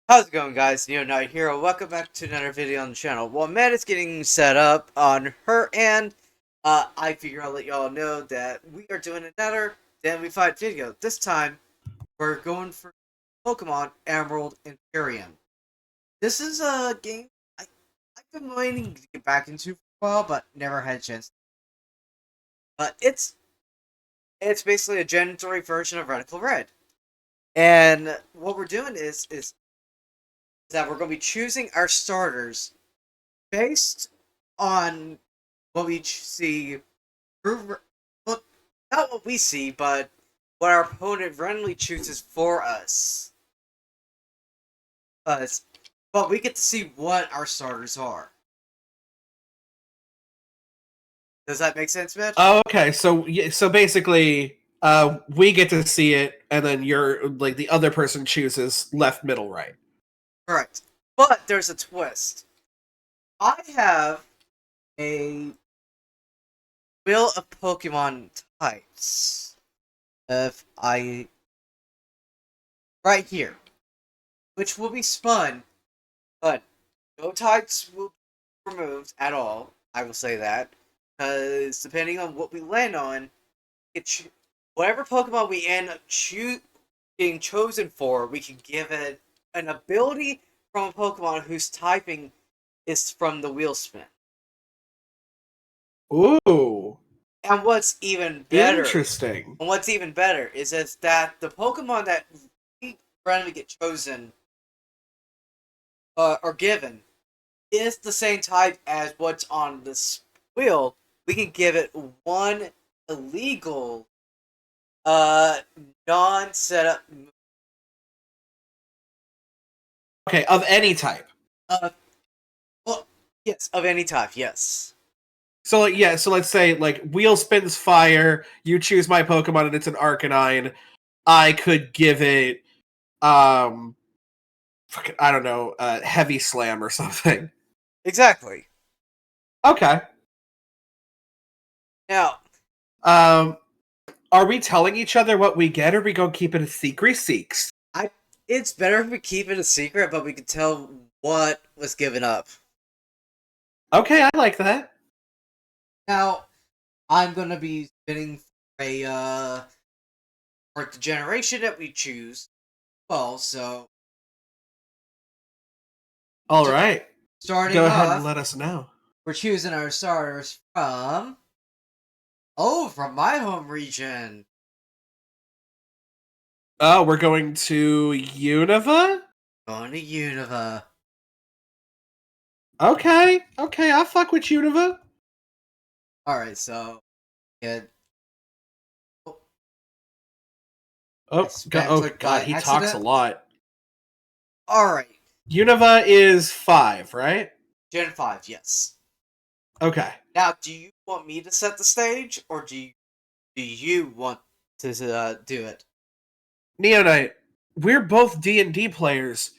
How's it going, guys? Knight here. Welcome back to another video on the channel. While Matt is getting set up on her end, I figure I'll let y'all know that we are doing another Then We Fight video. This time, we're going for Pokemon Emerald Imperium. This is a game I've been waiting to get back into for a while, but never had a chance. But it's basically a Gen 3 version of Radical Red. And what we're doing is that we're going to be choosing our starters based on what we see, well, not what we see, but what our opponent randomly chooses for us. But we get to see what our starters are. Does that make sense, Mitch? Oh, okay. So basically, we get to see it, and then you're like the other person chooses left, middle, right. Correct. But there's a twist. I have a wheel of Pokemon types. If I right here, which will be spun, but no types will be removed at all. I will say that, because depending on what we land on, whatever Pokemon we end up being chosen for, we can give it an ability from a Pokemon whose typing is from the wheel spin. Ooh, And what's even better, interesting. is that the Pokemon that we randomly get chosen or given is the same type as what's on this wheel. We can give it one illegal non-setup Okay, of any type. uh well, yes, of any type, yes. So let's say like wheel spins fire. You choose my Pokemon, and it's an Arcanine. I could give it, I don't know, heavy slam or something. Exactly. Okay. Now, Um, are we telling each other what we get, or are we gonna keep it a secret? Seeks. it's better if we keep it a secret, but we can tell what was given up. Okay, I like that. Now, I'm gonna be spinning a for the generation that we choose. Well, so All right. starting Go ahead and off, let us know. we're choosing our starters from from my home region. Oh, we're going to Unova? Going to Unova. Okay, I'll fuck with Unova. Alright, so yeah. Oh, I spam Oh clicked god, by he talks a accident. lot. Alright. Unova is 5, right? Gen 5, yes. Okay. Now, do you want me to set the stage, or do you want to do it? Neonite, we're both D&D players.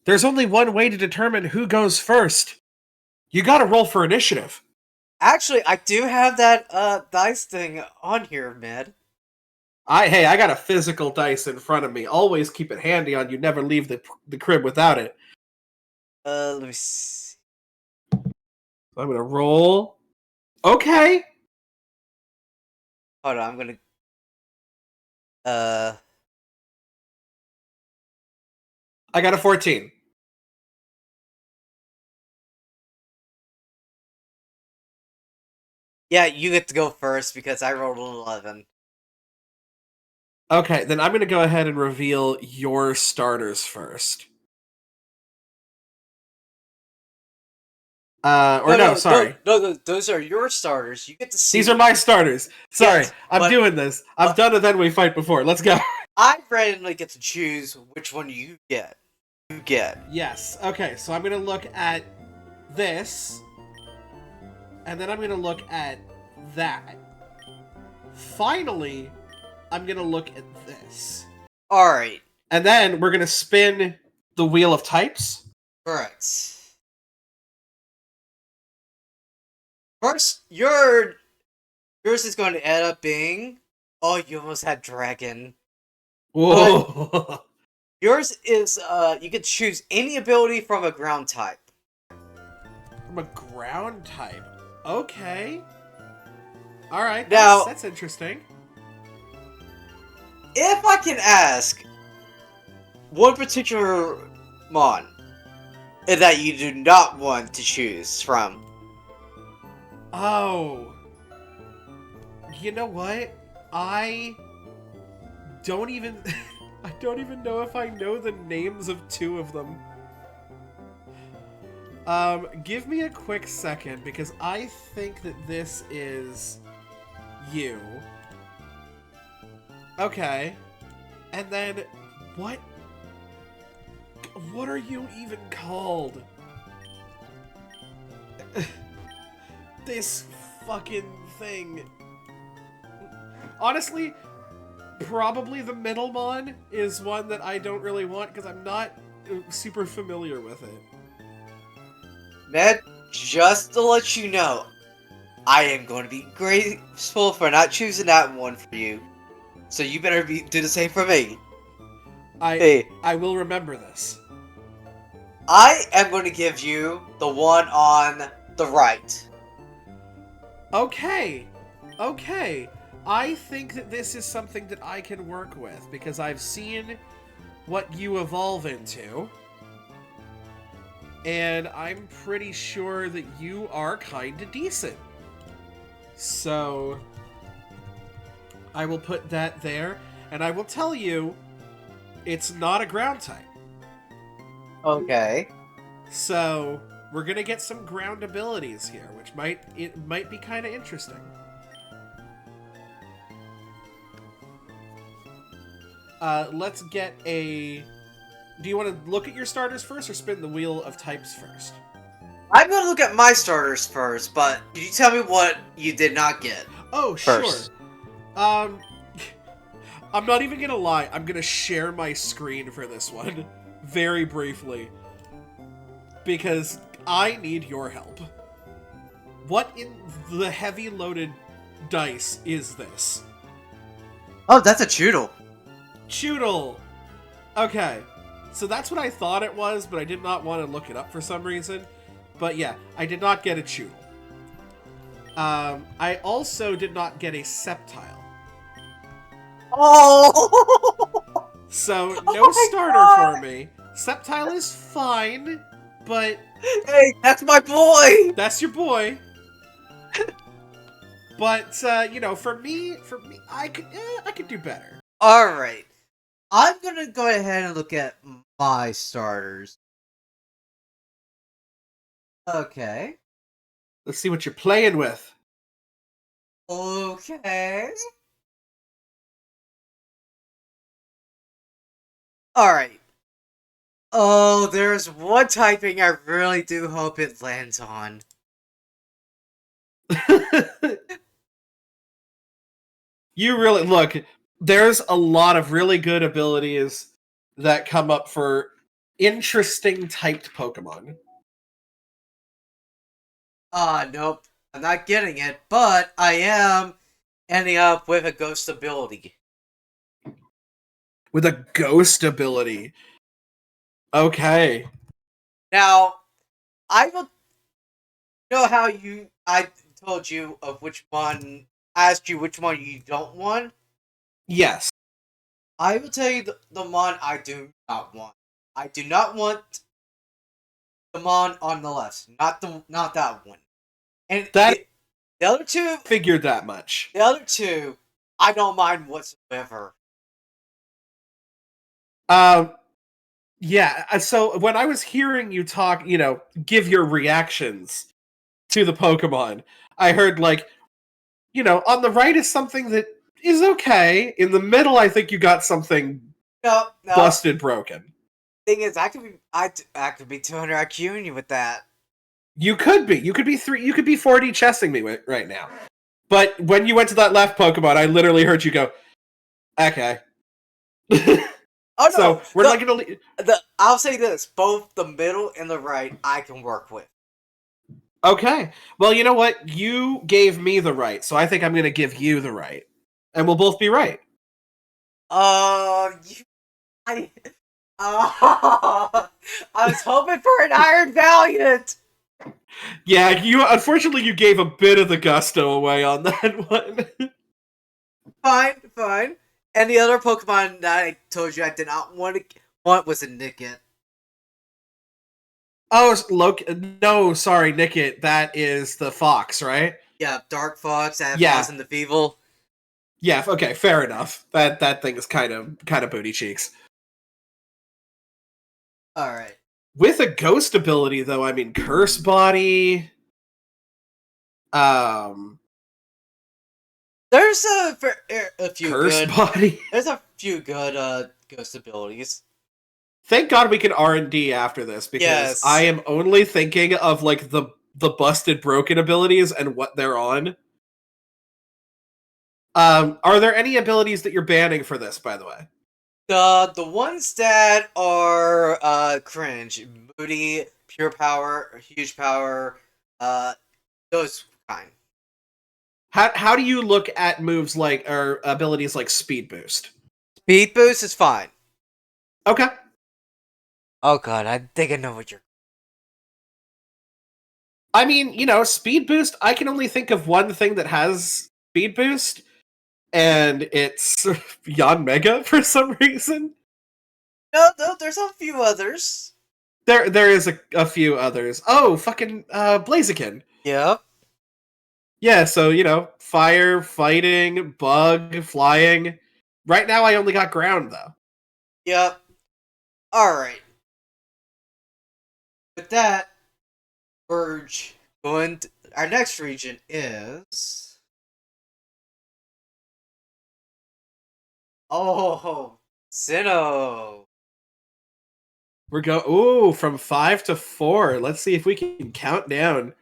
There's only one way to determine who goes first. You gotta roll for initiative. Actually, I do have that dice thing on here, Med. I got a physical dice in front of me. Always keep it handy on you. Never leave the crib without it. Let me see. I'm gonna roll. Okay. Hold on, I'm gonna uh I got a 14. yeah, you get to go first because I rolled an 11. Okay, then I'm going to go ahead and reveal your starters first. Sorry. No, those are your starters. You get to see. These are my starters. Sorry, Yes, I'm doing this. I've done a Then We Fight before. Let's go. I randomly get to choose which one you get. Yes. Okay, so I'm going to look at this, and then I'm going to look at that. Finally, I'm going to look at this. Alright. And then we're going to spin the Wheel of Types. Correct. First, yours is going to end up being. Oh, you almost had dragon. Whoa. Yours is you can choose any ability from a ground type. From a ground type. Okay. All right. Now, That's interesting. if I can ask, one particular mon that you do not want to choose from. Oh. You know what? I don't even I don't even know if I know the names of two of them. Give me a quick second because I think that this is you. Okay. And then what are you even called? This fucking thing. Honestly, probably the Middlemon is one that I don't really want because I'm not super familiar with it. Ned, just to let you know, I am going to be grateful for not choosing that one for you. So you better do the same for me. Hey, I will remember this. I am going to give you the one on the right. Okay. Okay. I think that this is something that I can work with because I've seen what you evolve into. And I'm pretty sure that you are kind of decent. So I will put that there, and I will tell you, it's not a ground type. Okay. So we're gonna get some ground abilities here, which might be kind of interesting. Let's get a. Do you want to look at your starters first, or spin the wheel of types first? I'm going to look at my starters first, but can you tell me what you did not get? Oh, First. sure. I'm not even gonna lie. I'm gonna share my screen for this one, very briefly, because I need your help. What in the heavy loaded dice is this? Oh, that's a Choodle. Choodle! Okay, so that's what I thought it was, but I did not want to look it up for some reason. But yeah, I did not get a Choodle. I also did not get a Sceptile. Oh! So, Oh no my starter God! for me. Sceptile is fine, but Hey, that's my boy! that's your boy. But, you know, for me, I could do better. Alright. I'm gonna go ahead and look at my starters. Okay. Let's see what you're playing with. Okay. Alright. Oh, there's one typing I really do hope it lands on. You really look. There's a lot of really good abilities that come up for interesting typed Pokemon. Nope. I'm not getting it, but I am ending up with a ghost ability. With a ghost ability. Okay. Now, I will know how I told you of which one, asked you which one you don't want. Yes. I will tell you the one I do not want. I do not want the mon on the left. Not that one. And That the other two, figured that much. I don't mind whatsoever. Um, yeah, so when I was hearing you talk, you know, give your reactions to the Pokemon, I heard, like, you know, on the right is something that is okay. In the middle, I think you got something No. busted broken. Thing is, I could be 200 IQing you with that. You could be. You could be 4D chessing me right now. But when you went to that left Pokemon, I literally heard you go, okay. Oh no! So we're not gonna. I'll say this: both the middle and the right, I can work with. Okay. Well, you know what? You gave me the right, so I think I'm gonna give you the right, and we'll both be right. I Oh, I was hoping for an Iron Valiant. Yeah, you unfortunately you gave a bit of the gusto away on that one. Fine, fine. And the other Pokemon that I told you I did not want was a Nickit. Oh, no, sorry, Nickit. That is the fox, right? Yeah, Dark Fox, Yeah. Ampharos, and the Feeble. Yeah, okay, fair enough. That thing is kind of booty cheeks. Alright. With a ghost ability, though, I mean, Curse Body. There's a few Curse good. Body. There's a few good ghost abilities. Thank God we can R&D after this, because Yes. I am only thinking of like the busted broken abilities and what they're on. Are there any abilities that you're banning for this, by the way? The ones that are cringe, Moody, Pure Power, Huge Power, those kind. How do you look at moves like or abilities like Speed Boost? Speed Boost is fine. Okay. Oh god, I think I know what you're. I mean, you know, Speed Boost, I can only think of one thing that has Speed Boost, and it's Yanmega for some reason. No, there's a few others. There is a few others. Oh, fucking Blaziken. Yep. Yeah, so, you know, fire, fighting, bug, flying. Right now I only got ground, though. Yep. Alright. With that, our next region is. Oh, Sinnoh. Ooh, from 5 to 4. Let's see if we can count down.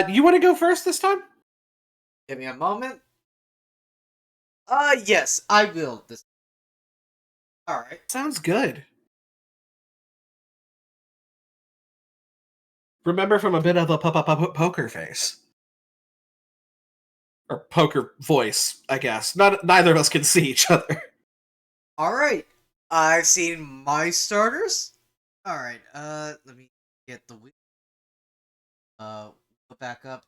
You want to go first this time? Give me a moment. Yes, I will. This. Alright. Sounds good. Remember from a bit of a poker face. Or poker voice, I guess. Neither of us can see each other. Alright. I've seen my starters. Alright, let me get the go back up.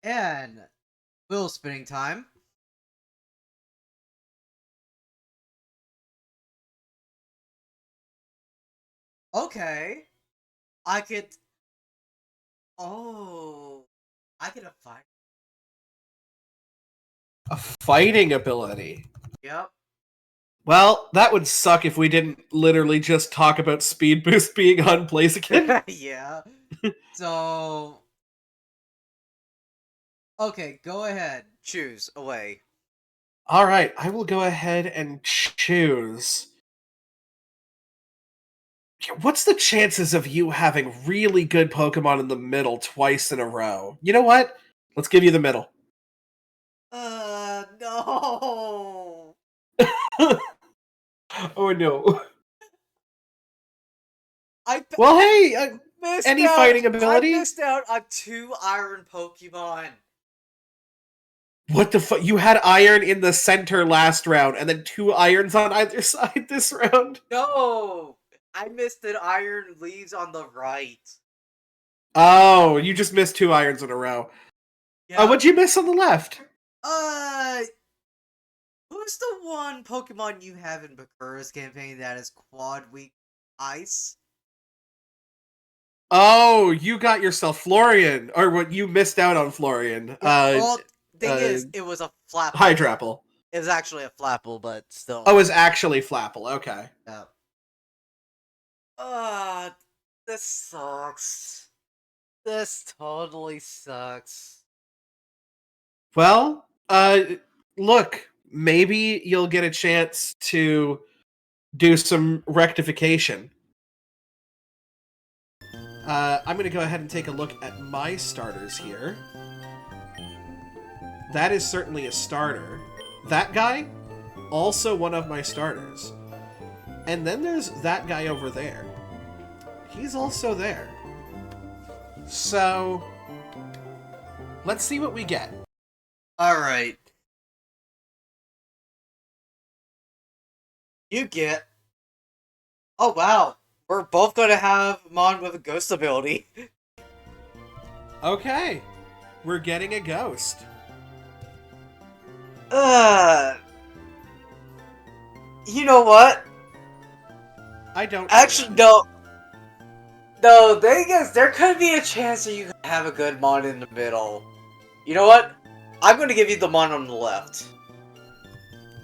And wheel spinning time. Okay. I could. Oh. I could have fight. A fighting ability. Yep. Well, that would suck if we didn't literally just talk about Speed Boost being on Blaziken. Yeah. So. Okay, go ahead. Choose away. Alright, I will go ahead and choose. What's the chances of you having really good Pokemon in the middle twice in a row? You know what? Let's give you the middle. No. Oh no. Well, hey, any fighting ability? I missed out on 2 Iron Pokemon. What the fuck? You had Iron in the center last round, and then 2 Irons on either side this round? No! I missed an Iron Leaves on the right. Oh, you just missed 2 Irons in a row. Yeah. What'd you miss on the left? Who's the one Pokemon you have in Bakura's campaign that is Quad Weak Ice? Oh, you got yourself Florian, or what? You missed out on Florian. Thing is, it was a Flapple. Hydrapple. It was actually a Flapple, but still. Oh, it was actually Flapple. Okay. Yeah. This sucks. This totally sucks. Well, look, maybe you'll get a chance to do some rectification. I'm going to go ahead and take a look at my starters here. That is certainly a starter. That guy, also one of my starters. And then there's that guy over there. He's also there. So, Let's see what we get. Alright. You get... Oh, wow. We're both gonna have Mon with a ghost ability. Okay. We're getting a ghost. You know what? I don't... Actually, no. No, the thing is, there could be a chance that you could have a good Mon in the middle. You know what? I'm gonna give you the Mon on the left.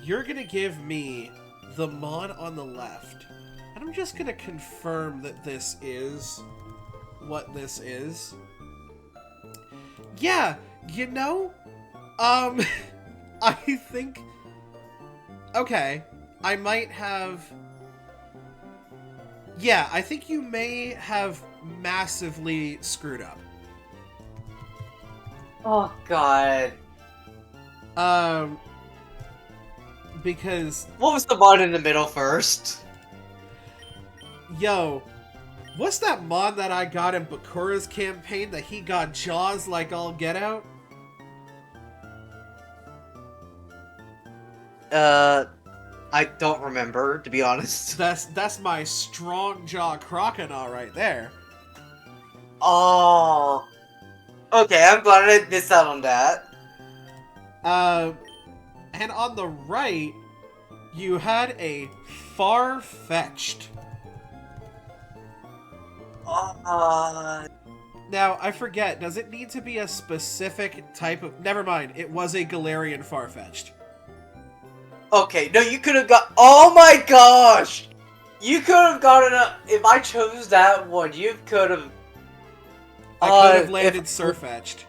You're gonna give me the Mon on the left. And I'm just gonna confirm that this is what this is. Yeah, you know, I think... Okay, I might have... Yeah, I think you may have massively screwed up. Oh, God. Because... What was the Mon in the middle first? Yo, what's that mod that I got in Bakura's campaign that he got jaws like all get out? I don't remember, to be honest. That's my strong jaw crocodile right there. Oh. Okay, I'm glad I missed out on that. And on the right, you had a Far-Fetched. Now, I forget, does it need to be a specific type of... Never mind, it was a Galarian Far-Fetched. Okay, no, you could have got... Oh my gosh! You could have gotten a... If I chose that one, you could have... I could have landed Surfetched.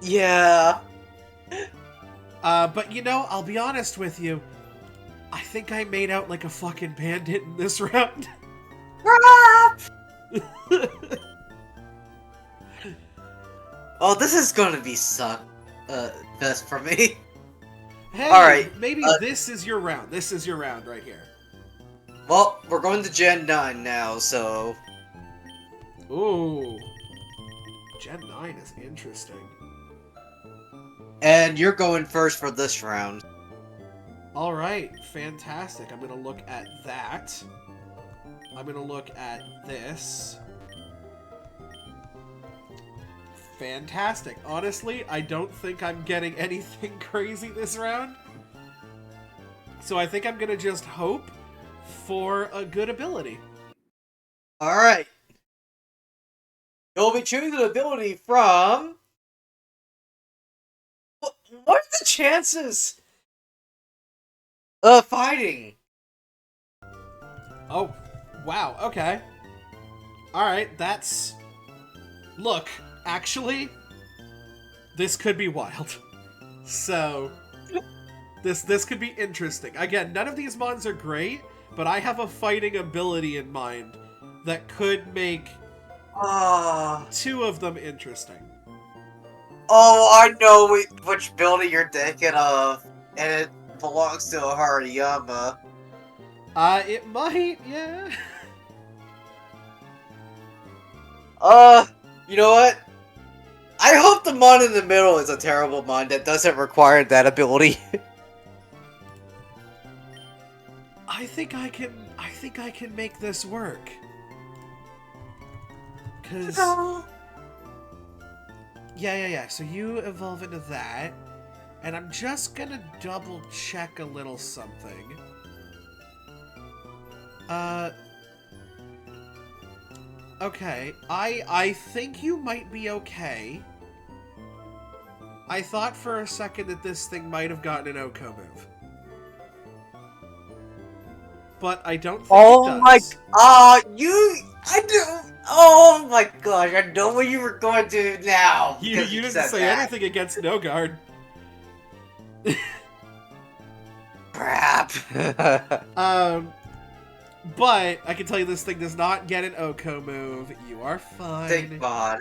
Yeah. But you know, I'll be honest with you. I think I made out like a fucking bandit in this round. Oh, this is gonna be best for me. Hey, alright. Maybe this is your round. This is your round right here. Well, we're going to Gen 9 now, so... Ooh. Gen 9 is interesting. And you're going first for this round. Alright, fantastic. I'm gonna look at that. I'm gonna look at this. Fantastic. Honestly, I don't think I'm getting anything crazy this round. So I think I'm gonna just hope for a good ability. Alright. You'll be choosing an ability from... What are the chances of fighting? Oh, wow, okay. Alright, that's... Look, actually, this could be wild. So, this could be interesting. Again, none of these mons are great, but I have a fighting ability in mind that could make two of them interesting. Oh, I know which building you're thinking of, and it belongs to a Hariyama. It might, yeah. You know what? I hope the mon in the middle is a terrible mon that doesn't require that ability. I think I can make this work. 'Cause... Yeah. So you evolve into that. And I'm just gonna double check a little something. Okay. I think you might be okay. I thought for a second that this thing might have gotten an OHKO move. But I don't think it does. I do. Oh my gosh, I know what you were going to now. You didn't say anything against No Guard. Crap. But I can tell you this thing does not get an OHKO move. You are fine. Thank God.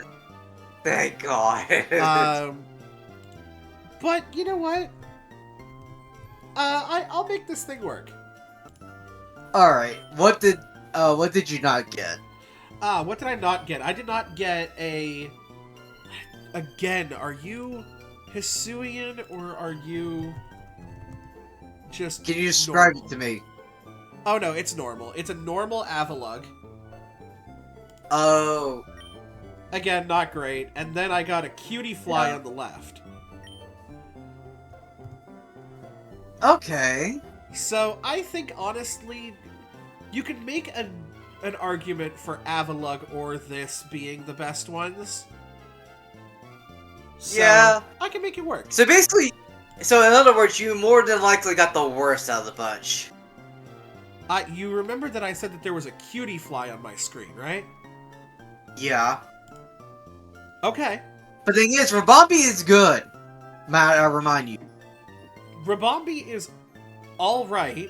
Thank God. But you know what? I'll make this thing work. All right. What did you not get? What did I not get? I did not get a again, are you Hisuian or are you just Can you describe normal? it to me? Oh no, it's normal. It's a normal Avalugg. Oh, Again, not great. And then I got a Cutie Fly yeah. on the left. Okay. So I think, honestly, you can make an argument for Avalugg or this being the best ones. So Yeah. I can make it work. So basically, so in other words, you more than likely got the worst out of the bunch. You remember that I said that there was a Cutie Fly on my screen, right? Yeah. Okay. But the thing is, Rabambi is good. Might I remind you. Rabambi is alright.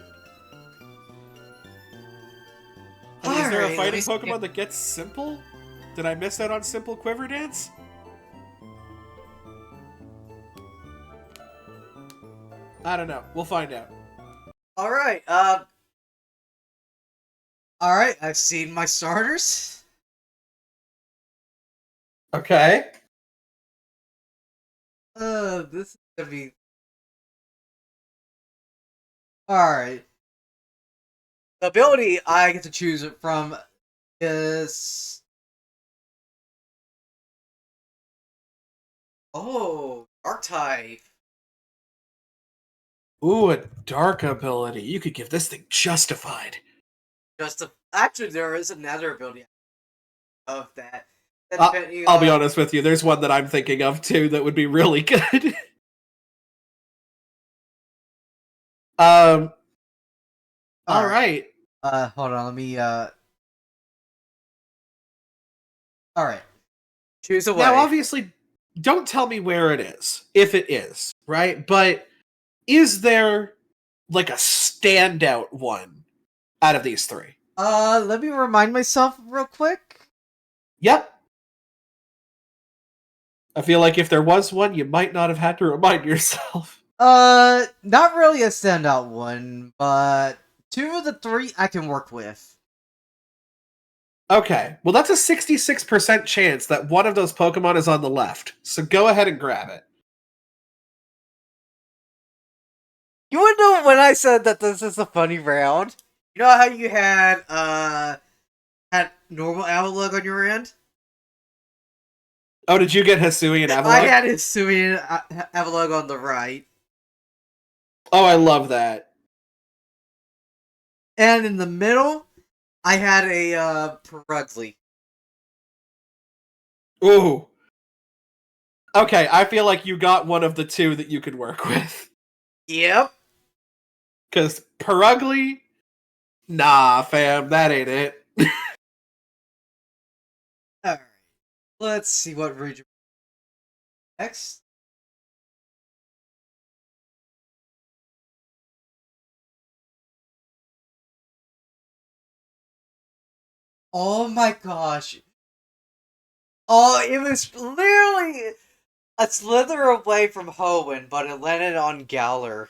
I mean, is there a Alright, let me fighting see. Pokemon that gets Simple? Did I miss out on Simple Quiver Dance? I don't know. We'll find out. Alright, alright, I've seen my starters. Okay. This is gonna be... Alright. The ability I get to choose it from is... Oh, Dark type. Ooh, a dark ability. You could give this thing Justified. Actually, there is another ability of that. I'll be honest with you, there's one that I'm thinking of too that would be really good. Alright. Hold on, let me, Alright. Choose a way. Now, obviously, don't tell me where it is, if it is, right? But is there, like, a standout one out of these three? Let me remind myself real quick. Yep. I feel like if there was one, you might not have had to remind yourself. Not really a standout one, but 2 of the 3 I can work with. Okay, well that's a 66% chance that one of those Pokemon is on the left, so go ahead and grab it. You would know when I said that this is a funny round. You know how you had normal Avalugg on your end? Oh, did you get Hisuian Avalugg? I had Hisuian Avalugg on the right. Oh, I love that. And in the middle, I had a Purugly. Ooh. Okay, I feel like you got one of the two that you could work with. Yep. Because Purugly? Nah, fam, that ain't it. Alright. Let's see what region next. Oh my gosh. Oh, it was literally a slither away from Hoenn, but it landed on Galar.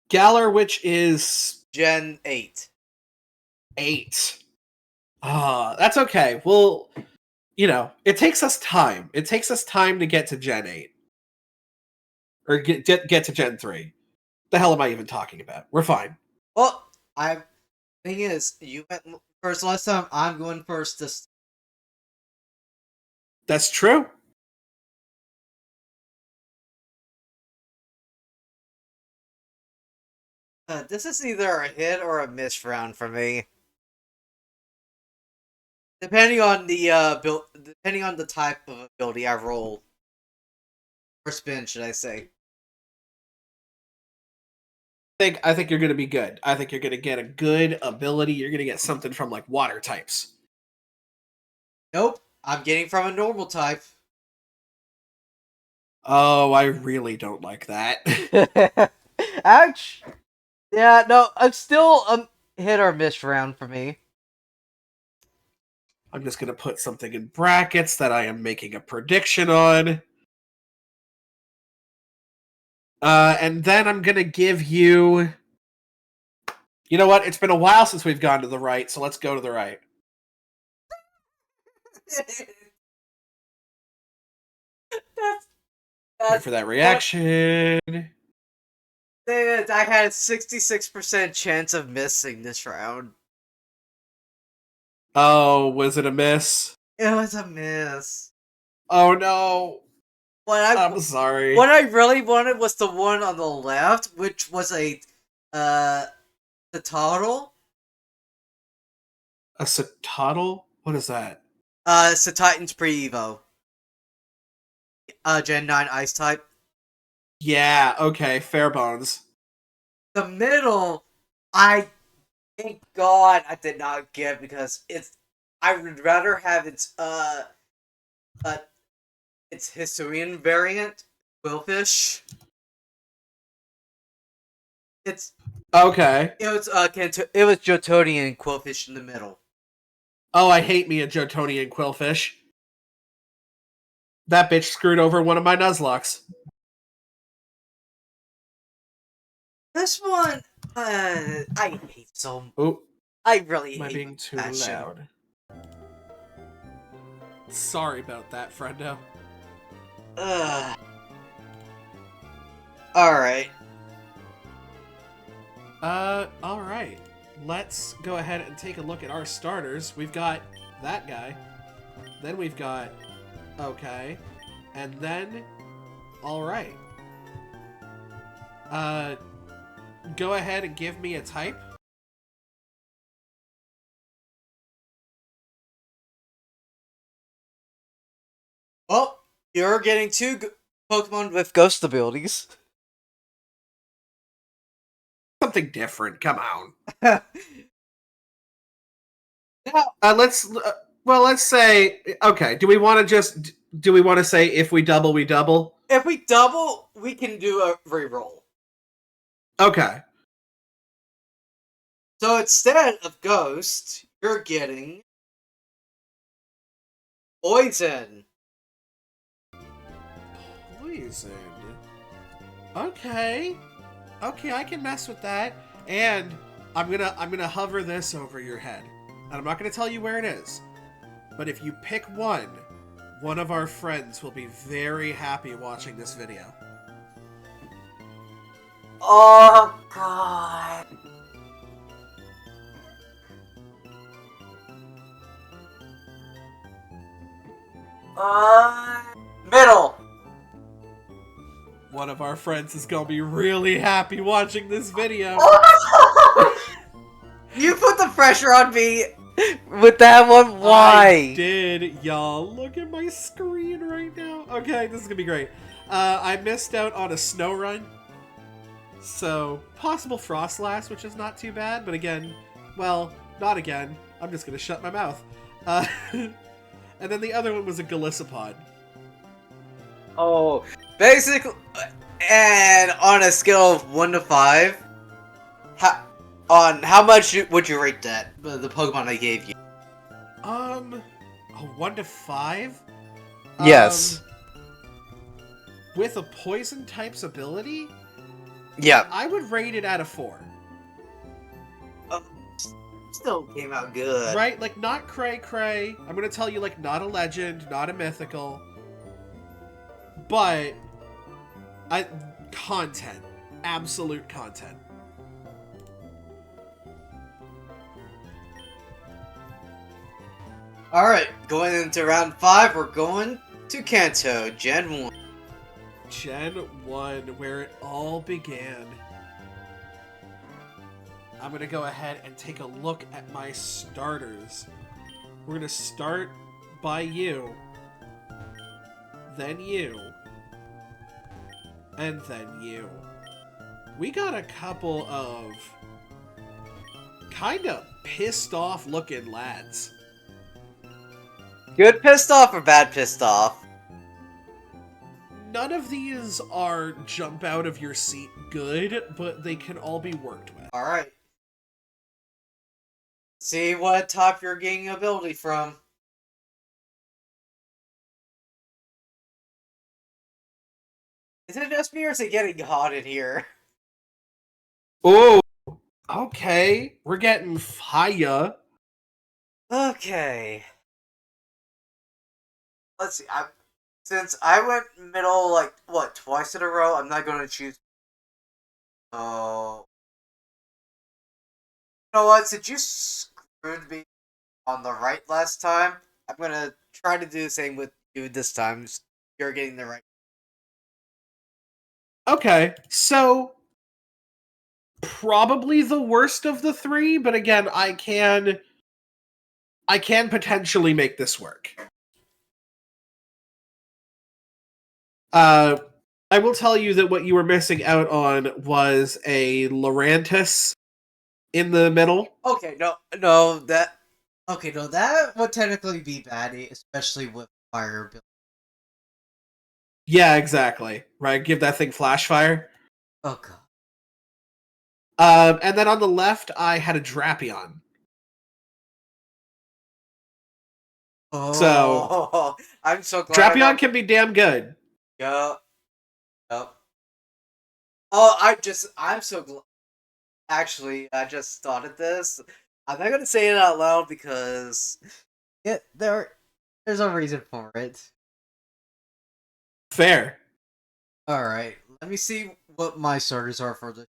Galar, which is Gen 8. 8. That's okay. Well, you know, it takes us time. It takes us time to get to Gen 8. Or get to Gen 3. The hell am I even talking about? We're fine. Well, thing is, you went first last time, I'm going first this. That's true. This is either a hit or a miss round for me. Depending on the depending on the type of ability I roll. Or spin, should I say. I think you're gonna be good. I think you're gonna get a good ability. You're gonna get something from like water types. Nope, I'm getting from a normal type. Oh, I really don't like that. Ouch. Yeah, no, it's still a hit or miss round for me. I'm just gonna put something in brackets that I am making a prediction on. And then I'm gonna give you. You know what? It's been a while since we've gone to the right, so let's go to the right. Wait for that reaction. I had a 66% chance of missing this round. Oh, was it a miss? It was a miss. Oh no. I'm What sorry. I really wanted was the one on the left, which was the total. A Citadel? What is that? It's the Titans pre-Evo. Gen 9 Ice type. Yeah, okay, fair bones. The middle, I thank God I did not get because I would rather have its Hisuian variant, Quillfish. Okay. It was Jotodian and Quillfish in the middle. Oh, I hate me a Jotonian Quillfish. That bitch screwed over one of my Nuzlocks. This one, I hate so. Oh, I really am I hate being too that shit. loud? Sorry about that, friendo. Ugh. Alright. Alright. Let's go ahead and take a look at our starters. We've got that guy. Then we've got... Okay. And then... Alright. Go ahead and give me a type. Well, you're getting two Pokemon with ghost abilities. Something different, come on. Now, let's say, okay, do we want to say if we double, we double? if we double, we can do a reroll. Okay. So instead of Ghost, you're getting Poison. Poison. Okay. Okay, I can mess with that. And I'm gonna hover this over your head. And I'm not gonna tell you where it is. But if you pick one of our friends will be very happy watching this video. Oh God. Middle. One of our friends is gonna be really happy watching this video. You put the pressure on me with that one. Why? I did, y'all. Look at my screen right now. Okay, this is gonna be great. I missed out on a snow run. So, possible Frostlass, which is not too bad, but again, well, not again. I'm just gonna shut my mouth. And then the other one was a Golisopod. Oh, basically, and on a scale of 1 to 5, how much would you rate that? The Pokemon I gave you. A 1 to 5? Yes. With a poison type's ability? Yeah. I would rate it at a 4. Still came out good. Right? Like, not cray-cray. I'm gonna tell you, like, not a legend, not a mythical. But... content. Absolute content. Alright, going into round 5, we're going to Kanto, Gen 1. Gen 1, where it all began. I'm going to go ahead and take a look at my starters. We're going to start by you, then you, and then you. We got a couple of kind of pissed off looking lads. Good pissed off or bad pissed off? None of these are jump out of your seat good, but they can all be worked with. Alright. See what type you're getting ability from. Is it just me or is it getting hot in here? Oh, okay. We're getting fire. Okay. Let's see. Since I went middle, like, what, what, twice in a row. I'm not going to choose. Oh, you know what? Since you screwed me on the right last time, I'm gonna try to do the same with you this time. You're getting the right. Okay, so probably the worst of the three, but again, I can potentially make this work. I will tell you that what you were missing out on was a Lorantis in the middle. Okay, no, that. Okay, no, that would technically be bad, especially with fire ability. Yeah, exactly. Right, give that thing flash fire. Oh god. And then on the left, I had a Drapion. So Oh, I'm so glad I Drapion got. can be damn good. Yup, yup. Oh, I'm so glad. Actually, I just thought of this. I'm not gonna say it out loud because there's a reason for it. Fair. All right, let me see what my starters are for the.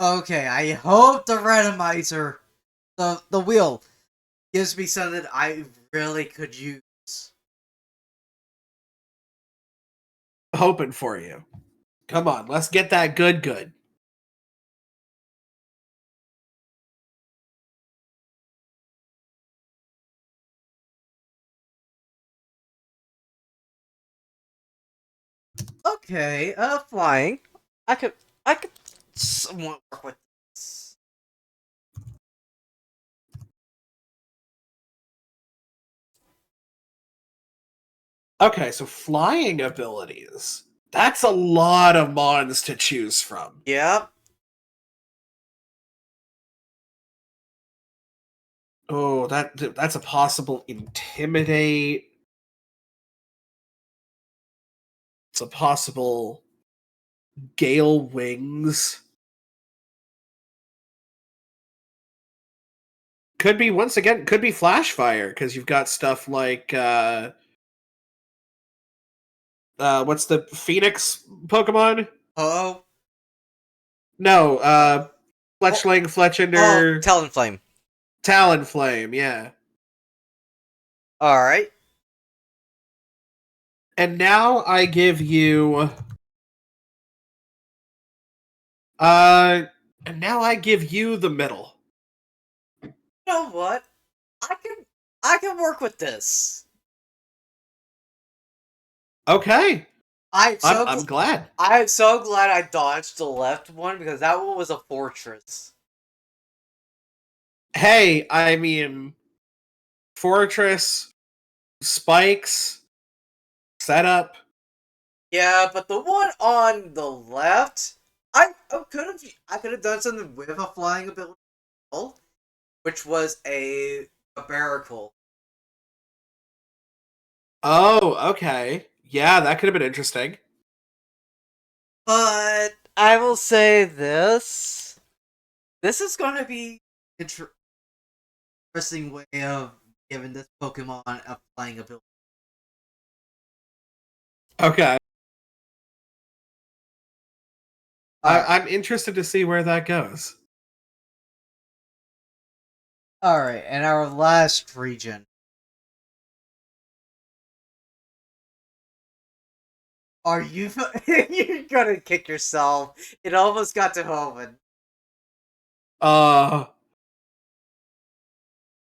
Okay, I hope the randomizer, the wheel, gives me something I really could use. Hoping for you. Come on, let's get that good. Okay, flying. I could somewhat work with this. Okay, so flying abilities. That's a lot of mons to choose from. Yep. Oh, that's a possible intimidate. It's a possible gale wings. Could be once again, could be flash fire because you've got stuff like what's the Phoenix Pokemon? Oh. No, Oh, Fletchling, Fletchinder, Talonflame. Talonflame, yeah. All right. And now I give you uh and now I give you the middle. You know what? I can I can work with this. Okay. I'm so I'm glad. I'm so glad I dodged the left one because that one was a fortress. Hey, I mean Fortress, Spikes, Setup. Yeah, but the one on the left, I could have done something with a flying ability, which was a barracle. Oh, okay. Yeah, that could have been interesting. But I will say this: this is going to be interesting way of giving this Pokemon a flying ability. Okay. All right, I'm interested to see where that goes. all right, and our last region. Are you? You're gonna kick yourself. It almost got to Hoenn. Uh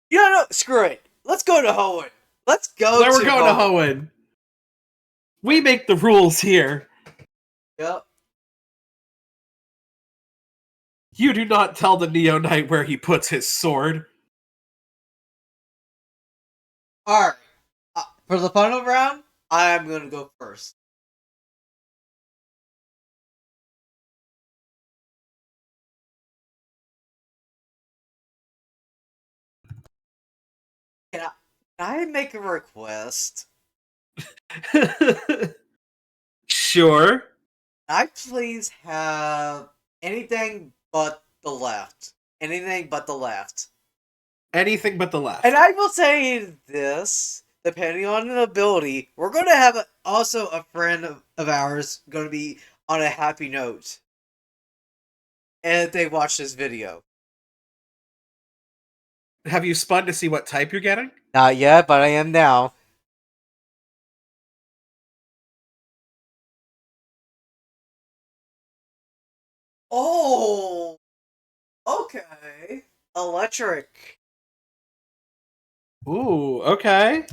You know, no, screw it. Let's go to Hoenn. Let's go then we're to going to Hoenn. Hoenn. We make the rules here. Yep. You do not tell the Neo Knight where he puts his sword. All right. For the final round, I'm gonna go first. Can I, can I make a request? Sure. Can I please have anything but the left? Anything but the left. Anything but the left. And I will say this, depending on the ability, we're going to have also a friend of ours going to be on a happy note. And if they watch this video. Have you spun to see what type you're getting? Not yet, but I am now. Oh, okay. Electric. Ooh, okay.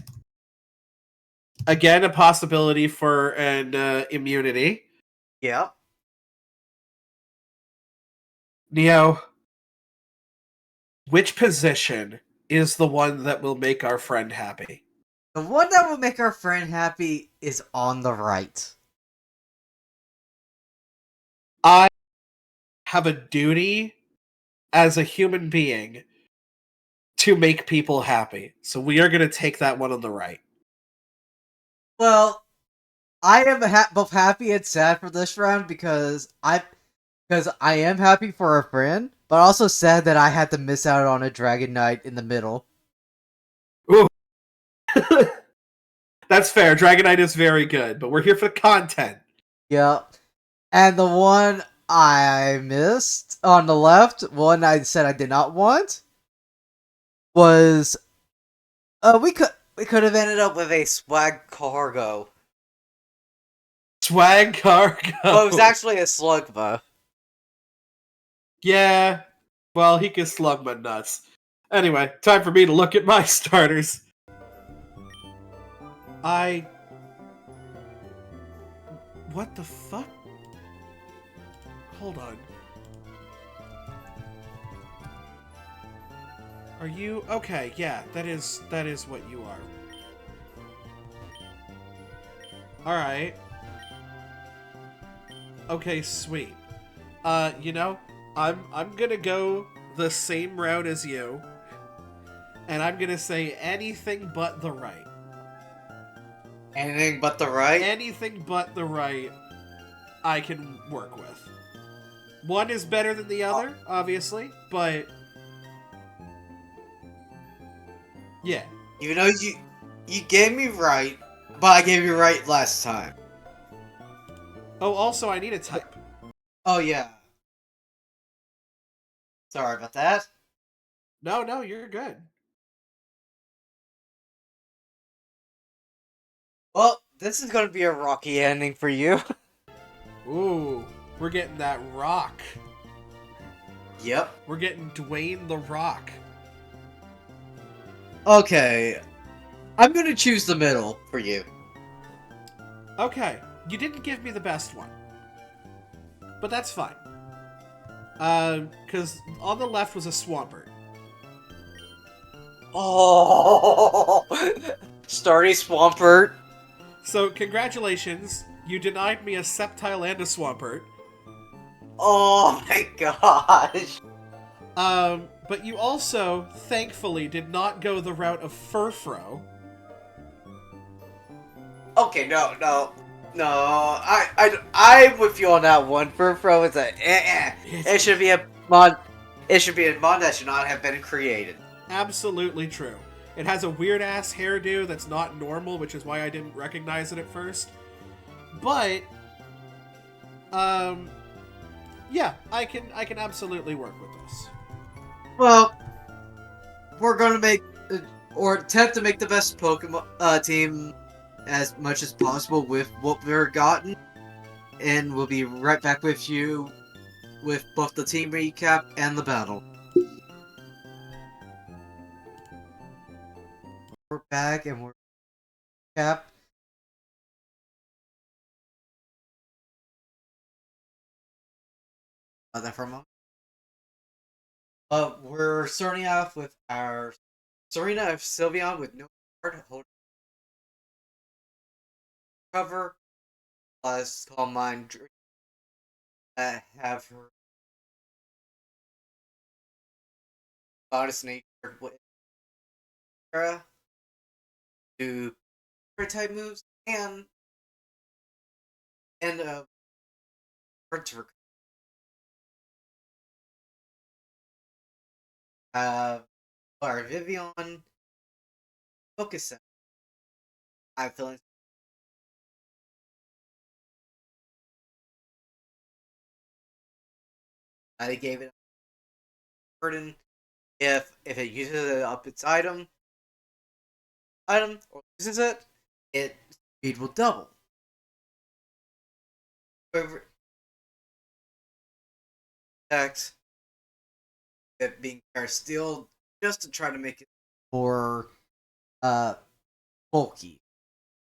Again, a possibility for an immunity. Yep. Neo, which position is the one that will make our friend happy? The one that will make our friend happy is on the right. I have a duty as a human being to make people happy. So we are going to take that one on the right. Well, I am both happy and sad for this round because I am happy for a friend, but also sad that I had to miss out on a Dragon Knight in the middle. Ooh. That's fair. Dragonite is very good, but we're here for the content. Yep. And the one I missed on the left, one I said I did not want, was we could have ended up with a swag cargo. Swag cargo. Well, it was actually a slugma. Yeah. Well, he can slug my nuts. Anyway, time for me to look at my starters. What the fuck? Hold on. Are you okay? Yeah, that is what you are. All right. Okay, sweet. You know, I'm gonna go the same route as you, and I'm gonna say anything but the right. Anything but the right? Anything but the right I can work with. One is better than the other, obviously, but yeah. You know, you gave me right, but I gave you right last time. Oh, also, I need a type. Oh, yeah. Sorry about that. No, you're good. Well, this is going to be a rocky ending for you. Ooh, we're getting that rock. Yep. We're getting Dwayne the Rock. Okay. I'm going to choose the middle for you. Okay, you didn't give me the best one. But that's fine. Because on the left was a Swampert. Oh, Starry Swampert. So, congratulations. You denied me a Sceptile and a Swampert. Oh my gosh. But you also, thankfully, did not go the route of Furfro. Okay, no. I'm with you on that one. Furfro is It should be a mod. It should be a mod that should not have been created. Absolutely true. It has a weird-ass hairdo that's not normal, which is why I didn't recognize it at first. But, yeah, I can absolutely work with this. Well, we're gonna make or attempt to make the best Pokemon team as much as possible with what we've gotten, and we'll be right back with you with both the team recap and the battle. We're back and we're recap. That for a moment. We're starting off with our Serena of Sylveon with no card, hold cover, plus Calm Mind have her goddess nature with Terra do type moves and card to Our Vivian focus center. I'm feeling. I gave it a burden. If it uses up its item or loses it, its speed will double. However, X it being steel just to try to make it more uh bulky,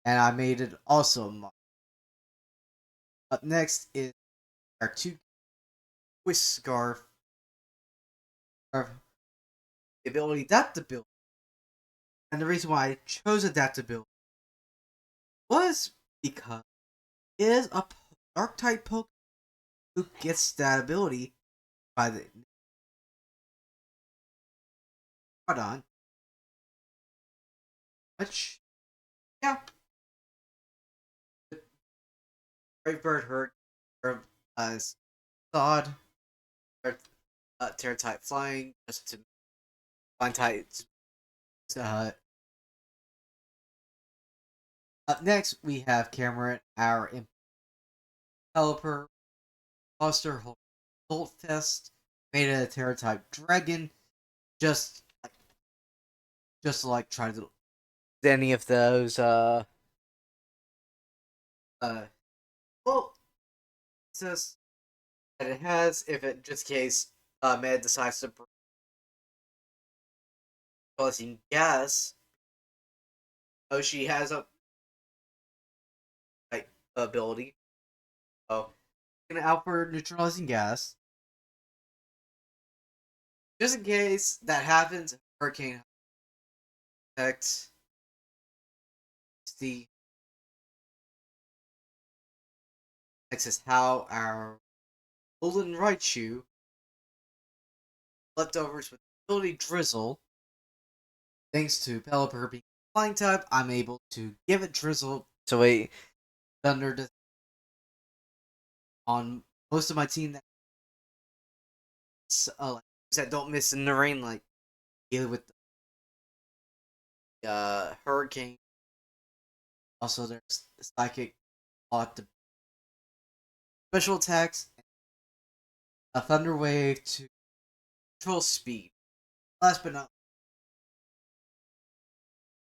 and I made it also mod. Up next is our two twist scarf, the ability adaptability, and the reason why I chose adaptability was because it is a dark type Pokemon who gets that ability by the on. Which, yeah, Brave Bird hurt or Sod, Terra type flying just to find types. Uh, Up next, we have Cameron, our developer, Foster Holt Test, made a Terra type dragon, just to like try to any of those well it says that it has if it just in case Med decides to causing gas. Oh, she has a like ability. Oh, gonna out for neutralizing gas. Just in case that happens, Hurricane affects the next is how our Golden Raichu leftovers with ability Drizzle. Thanks to Pelipper being flying type, I'm able to give it Drizzle so a Thunder on most of my team that don't miss in the rain, like deal with the Hurricane. Also, there's the Psychic, the special attacks, a Thunder Wave to control speed. Last but not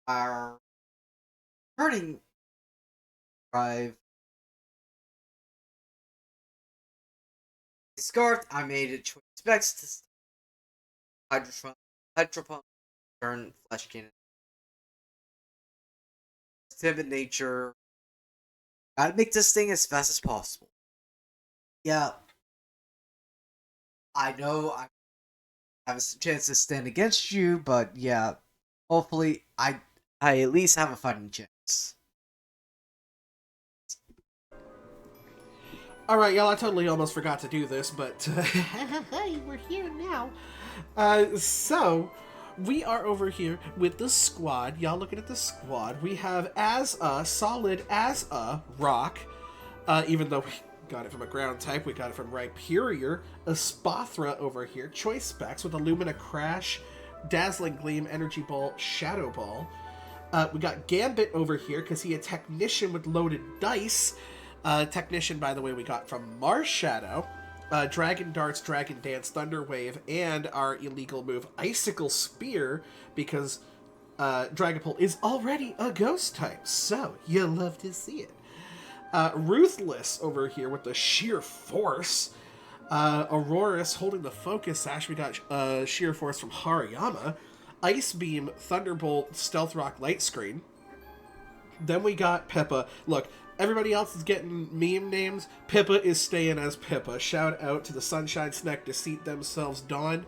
our turning drive. Scarf, I made it choice specs to Hydro Pump, turn Flash Cannon. Timid nature. Gotta make this thing as fast as possible. Yeah, I know I have a chance to stand against you, but yeah, hopefully I at least have a fighting chance. Alright, y'all, I totally almost forgot to do this, but we're here now. So, we are over here with the squad. Y'all looking at the squad. We have Solid as a Rock, even though we got it from a ground type, we got it from Rhyperior. Espathra over here, choice specs with Illumina Crash, Dazzling Gleam, Energy Ball, Shadow Ball. We got Gambit over here because he a Technician with loaded dice. Technician, by the way, we got from Marshadow. Dragon Darts, Dragon Dance, Thunder Wave, and our illegal move Icicle Spear, because Dragapult is already a ghost type, so you'll love to see it. Ruthless over here with the Sheer Force. Auroras holding the Focus Sash. We got Sheer Force from Hariyama. Ice Beam, Thunderbolt, Stealth Rock, Light Screen. Then we got Pippa. Look, everybody else is getting meme names. Pippa is staying as Pippa. Shout out to the Sunshine Snack Deceit themselves, Dawn.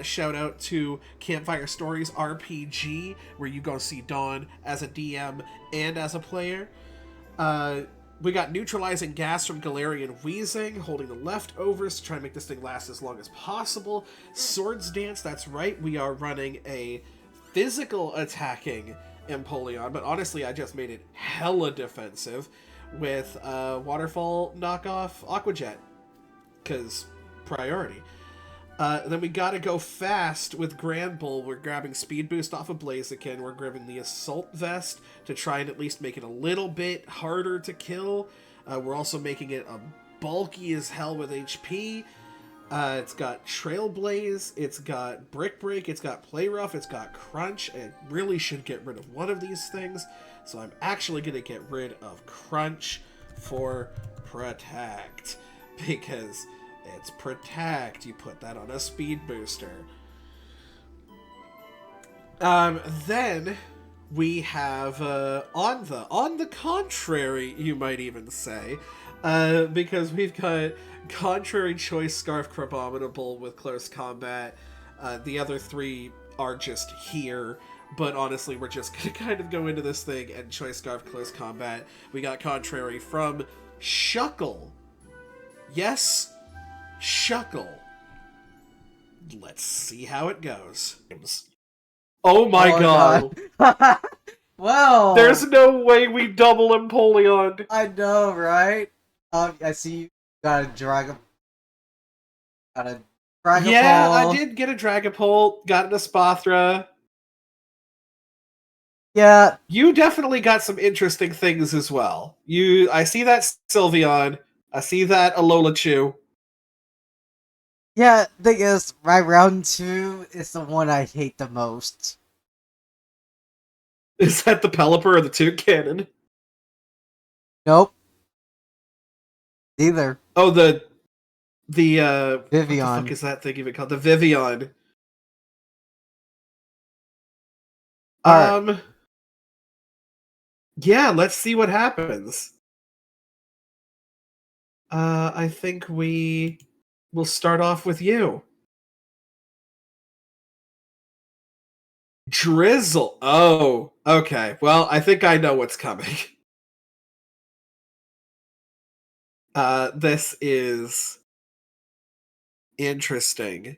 Shout out to Campfire Stories RPG, where you go see Dawn as a DM and as a player. We got Neutralizing Gas from Galarian Weezing, holding the leftovers to try and make this thing last as long as possible. Swords Dance, that's right, we are running a physical attacking Empoleon, but honestly I just made it hella defensive with Waterfall knockoff Aqua Jet, because priority. Then we gotta go fast with Granbull. We're grabbing speed boost off of Blaziken. We're grabbing the assault vest to try and at least make it a little bit harder to kill. We're also making it bulky as hell with HP. It's got Trailblaze, it's got Brick Break, it's got Play Rough, it's got Crunch. I really should get rid of one of these things, so I'm actually going to get rid of Crunch for Protect, because it's Protect. You put that on a speed booster. Then we have on the contrary, you might even say, because we've got Contrary Choice, Scarf, Crabominable with Close Combat. The other three are just here, but honestly, we're just gonna kind of go into this thing and Choice, Scarf, Close Combat. We got Contrary from Shuckle. Yes, Shuckle. Let's see how it goes. Oh my god. Well, There's no way we double Empoleon. I know, right? I see you got a Dragon. Got a Dragon Yeah, Ball. I did get a Dragapult, got an Espathra. Yeah, You definitely got some interesting things as well. I see that Sylveon. I see that Alola-Chew. yeah. Thing is, my round 2 is the one I hate the most. Is that the Pelipper or the Toot Cannon? Nope. Neither. Oh, the Vivian. What the fuck is that thing even called? The Vivian. Alright. Yeah, let's see what happens. I think we will start off with you. Drizzle. Oh, okay. Well, I think I know what's coming. This is interesting.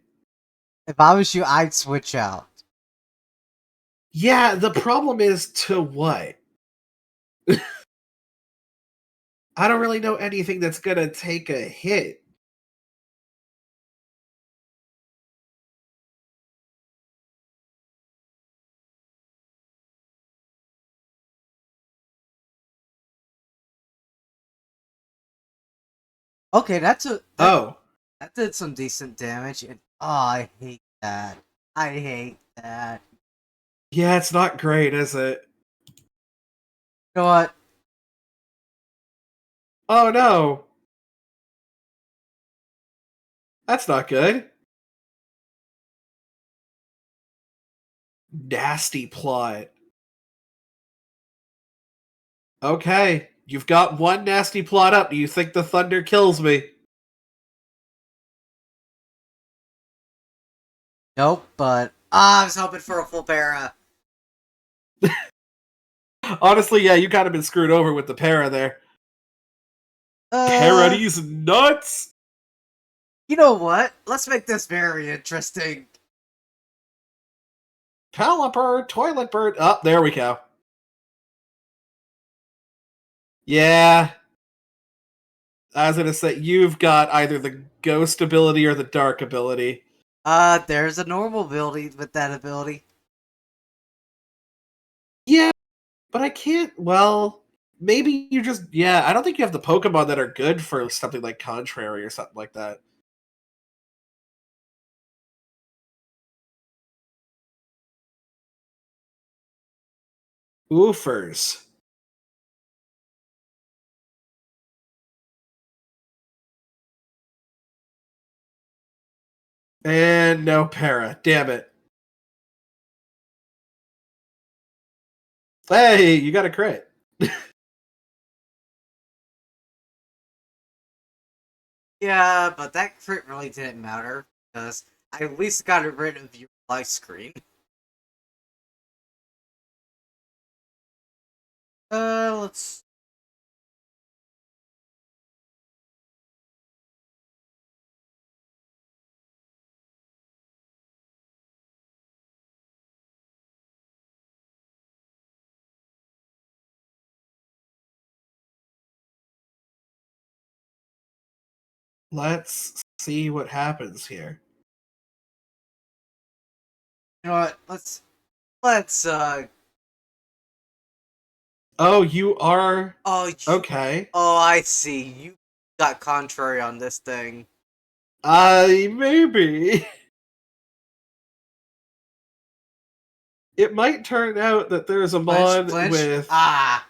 If I was you, I'd switch out. Yeah, the problem is to what? I don't really know anything that's gonna take a hit. Okay, that Oh. did some decent damage, and oh, I hate that. I hate that. Yeah, it's not great, is it? You know what? Oh no. That's not good. Nasty plot. Okay, you've got one nasty plot up. Do you think the thunder kills me? Nope, but I was hoping for a full para. Honestly, yeah, you kind of been screwed over with the para there. Parady's nuts. You know what? Let's make this very interesting. Pelipper, Toilet Bird. Oh, there we go. Yeah. I was gonna say, you've got either the ghost ability or the dark ability. There's a normal ability with that ability. Yeah, but I can't, well, maybe you just, yeah, I don't think you have the Pokemon that are good for something like Contrary or something like that. Oofers. And no para. Damn it. Hey, you got a crit. Yeah, but that crit really didn't matter, because I at least got rid of your life screen. Let's... Let's see what happens here. You know what? Let's Oh, you are oh okay. oh, I see. You got contrary on this thing. Maybe. It might turn out that there's a Flinch, mod flinch. with Ah.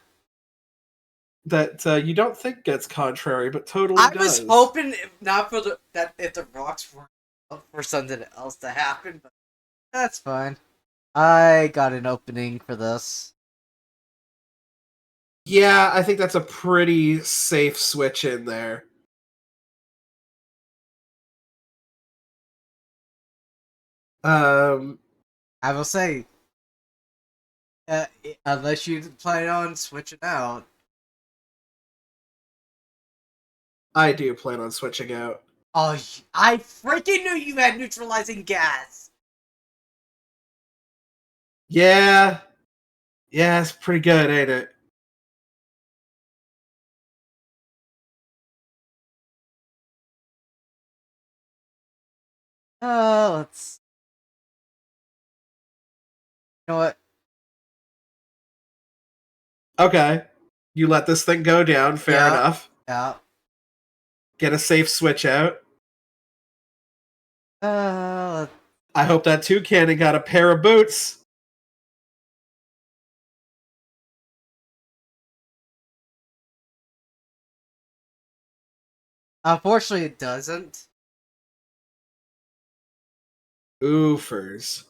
that you don't think gets contrary, but totally I was does. hoping if not for that if the rocks were up for something else to happen, but that's fine. I got an opening for this. Yeah, I think that's a pretty safe switch in there. Um, I will say, uh, unless you plan on switching out. I do plan on switching out. Oh, I freaking knew you had neutralizing gas. Yeah, yeah, it's pretty good, ain't it? Let's. You know what? Okay, you let this thing go down. Fair Yeah, enough. yeah. Get a safe switch out. Uh, I hope that toucan got a pair of boots. Unfortunately, it doesn't. Oofers.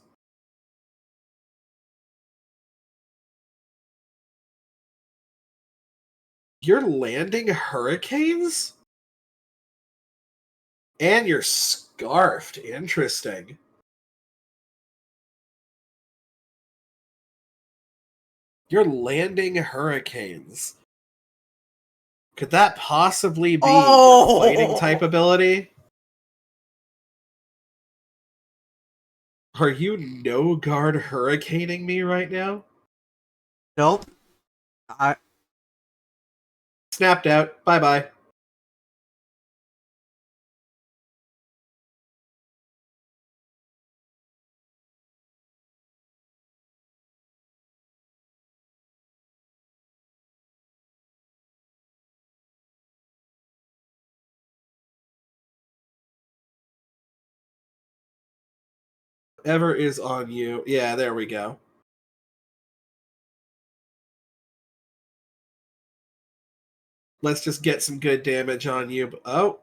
You're landing hurricanes? And you're scarfed. Interesting. You're landing hurricanes. Could that possibly be your fighting type Oh ability? Are you no guard hurricaning me right now? nope. I Snapped out. Bye bye. Ever is on you. Yeah, there we go. Let's just get some good damage on you. Oh,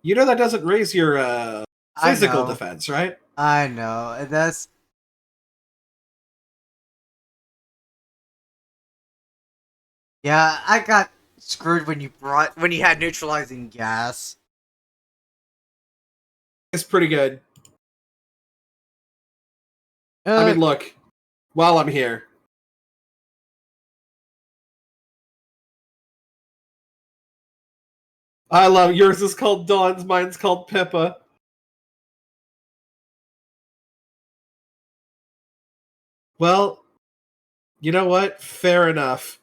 you know that doesn't raise your I physical know. defense, right? I know. And that's yeah. I got screwed when you had neutralizing gas. It's pretty good. I Uh, mean, look, while I'm here, I love yours is called Dawn's, mine's called Pippa. Well, you know what? Fair enough.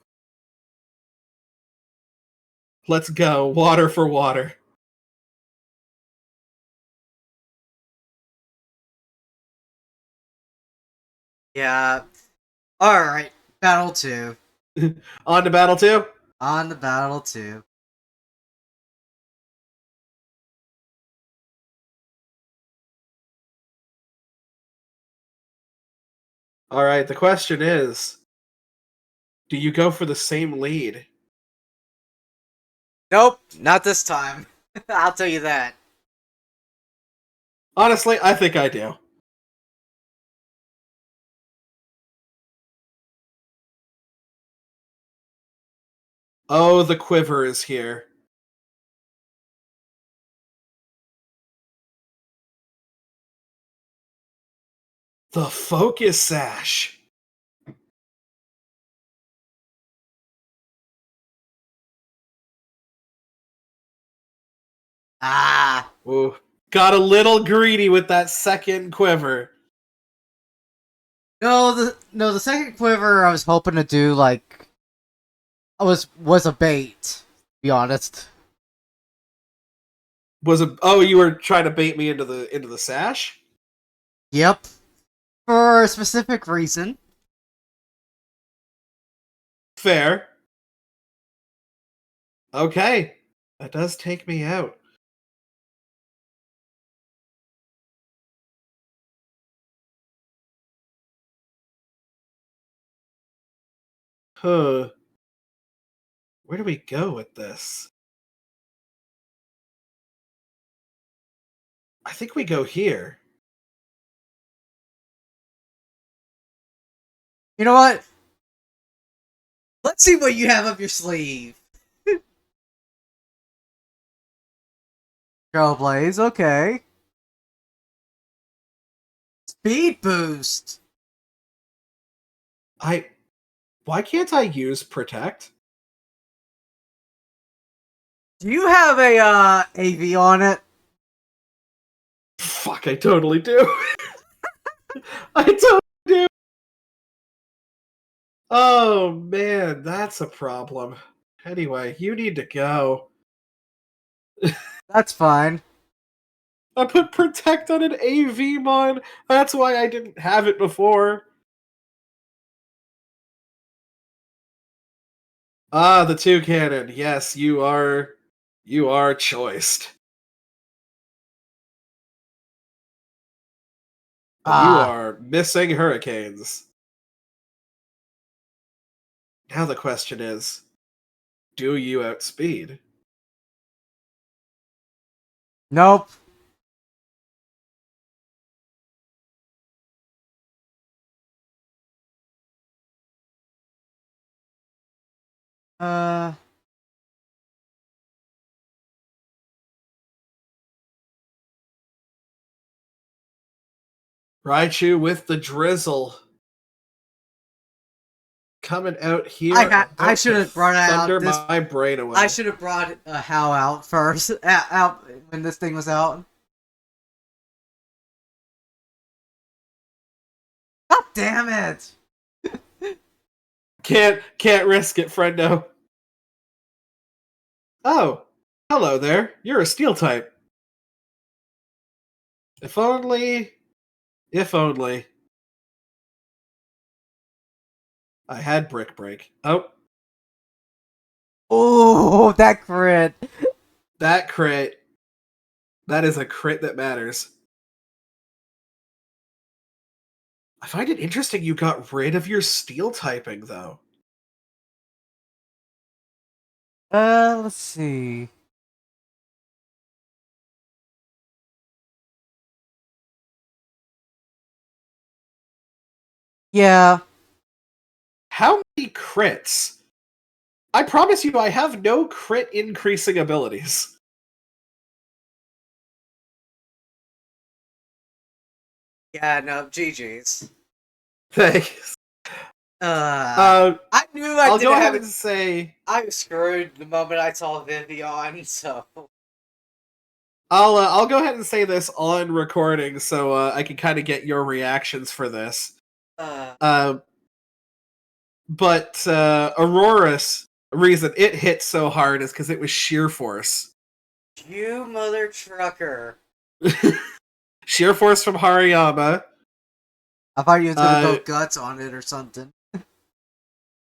Let's go. Water for water. yeah. All right. Battle two. On to battle two. On the battle two. All right, the question is, do you go for the same lead? Nope. Not this time. I'll tell you that. Honestly, I think I do. Oh, the quiver is here. The focus sash. Ah. Ooh. Got a little greedy with that second quiver. No, the second quiver I was hoping to do like was a bait. To be honest. Was a oh, you were trying to bait me into the sash? Yep. for a specific reason. Fair. Okay. That does take me out. Huh. Where do we go with this? I think we go here. You know what? Let's see what you have up your sleeve. Trailblaze, okay. Speed boost. Why can't I use protect? Do you have a AV on it? Fuck, I totally do. I totally do. Oh man, that's a problem. Anyway, you need to go. That's fine. I put protect on an AV mon. That's why I didn't have it before. Ah, the two cannon. Yes, you are choiced. You Ah, are missing hurricanes. Now the question is, do you outspeed? nope. Uh, Raichu with the drizzle. Coming out here, I about should to have brought thunder out this. my brain away. I should have brought Hal out first. Out when this thing was out. God damn it! Can't risk it, friendo. Oh, hello there. You're a steel type. If only, if only I had Brick Break. Oh, Oh, that crit! that crit. That is a crit that matters. I find it interesting you got rid of your steel typing, though. Let's see. Yeah. How many crits? I promise you, I have no crit increasing abilities. Yeah, no, GG's. Thanks. I knew I I'll didn't go ahead have and it. say I was screwed the moment I saw Vivian, so. I'll go ahead and say this on recording so I can kind of get your reactions for this. Uh, But Aurora's reason it hit so hard is because it was sheer force. you mother trucker. Sheer force from Hariyama. I thought you was gonna go guts on it or something.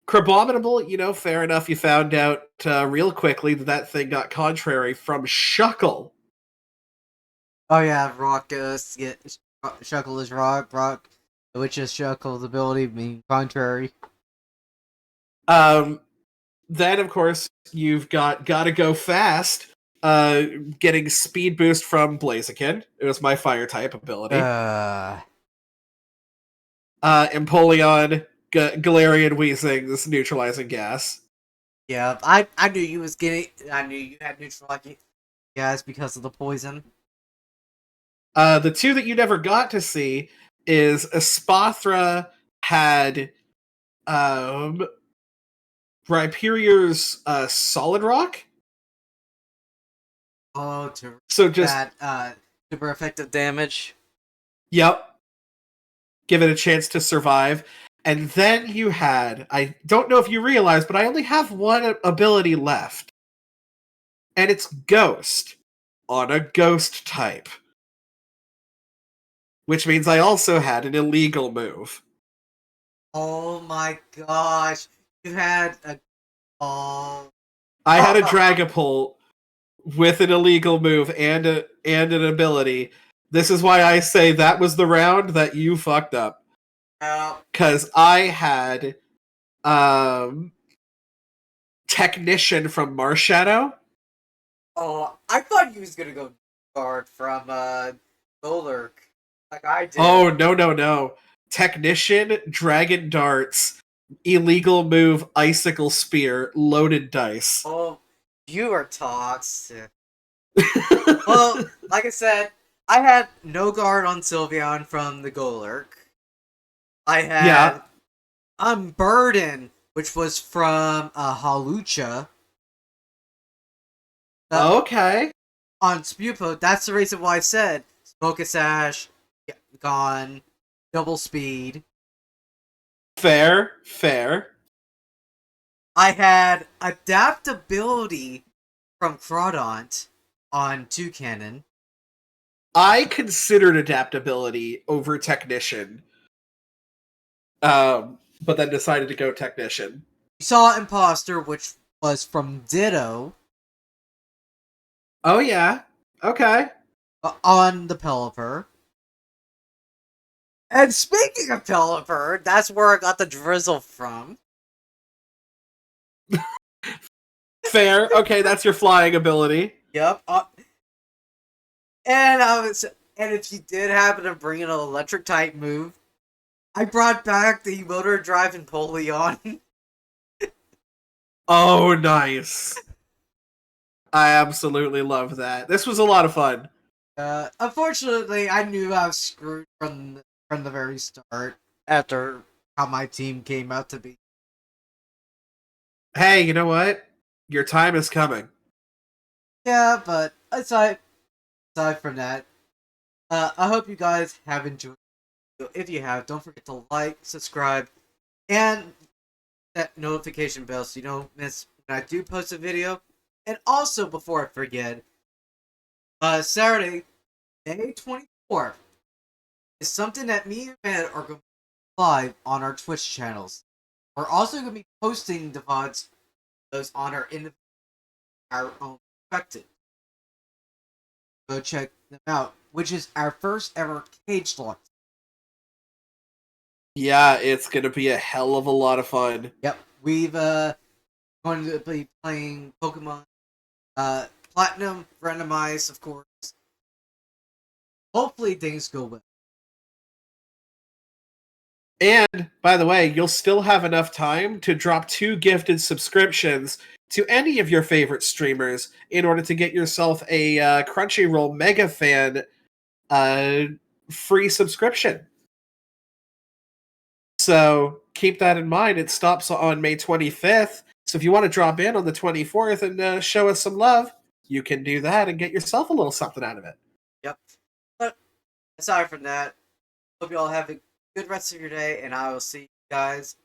Crabominable, fair enough. You found out real quickly that thing got contrary from Shuckle. Oh yeah, Rock Shuckle is Rock, which is Shuckle's ability being contrary. Then of course you've gotta go fast. Getting speed boost from Blaziken. It was my fire type ability. Empoleon, Galarian Weezing's neutralizing gas. Yeah, I knew you was getting. I knew you had neutralizing gas because of the poison. The two that you never got to see is Espathra had Rhyperior's Solid Rock. Oh, to So just that super effective damage. Yep. Give it a chance to survive. And then you had, I don't know if you realize, but I only have one ability left. And it's Ghost on a Ghost type. which means I also had an illegal move. Oh my gosh. You had a oh. I had a Dragapult with an illegal move and an ability. This is why I say that was the round that you fucked up. Because I had Technician from Marshadow. Oh, I thought you was gonna go guard from Golurk, like I did. Oh, no. Technician, Dragon Darts, illegal move, Icicle Spear, loaded dice. Oh, you are toxic. Well, like I said, I had no guard on Sylveon from the Golurk. I had Burden, which was from Halucha. Okay. On Spewpo, that's the reason why I said Focus Ash, gone, double speed. Fair. I had adaptability from Crawdont on Toucannon. I considered adaptability over Technician. But then decided to go Technician. You saw Imposter, which was from Ditto. Oh yeah. Okay. On the Pelipper. And speaking of Pelipper, that's where I got the Drizzle from. Fair. Okay, that's your flying ability. Yep. And if you did happen to bring in an electric type move, I brought back the Motor Drive and Polion. Oh, nice. I absolutely love that. This was a lot of fun. Unfortunately, I knew I was screwed from the very start after how my team came out to be. Hey, you know what? Your time is coming. Yeah, but aside from that, I hope you guys have enjoyed. If you have, don't forget to like, subscribe, and that notification bell so you don't miss when I do post a video. And also, before I forget, Saturday, May 24th, is something that me and Matt are going to be live on our Twitch channels. We're also going to be posting the VODs those on our own perspective. Go check them out, which is our first ever cage lock. Yeah, it's gonna be a hell of a lot of fun. Yep, we've going to be playing Pokemon Platinum, randomized, of course. Hopefully things go well. And, by the way, you'll still have enough time to drop 2 gifted subscriptions to any of your favorite streamers in order to get yourself a Crunchyroll Mega Fan free subscription. So keep that in mind. It stops on May 25th. So if you want to drop in on the 24th and show us some love, you can do that and get yourself a little something out of it. Yep. But aside from that, hope you all have a good rest of your day, and I will see you guys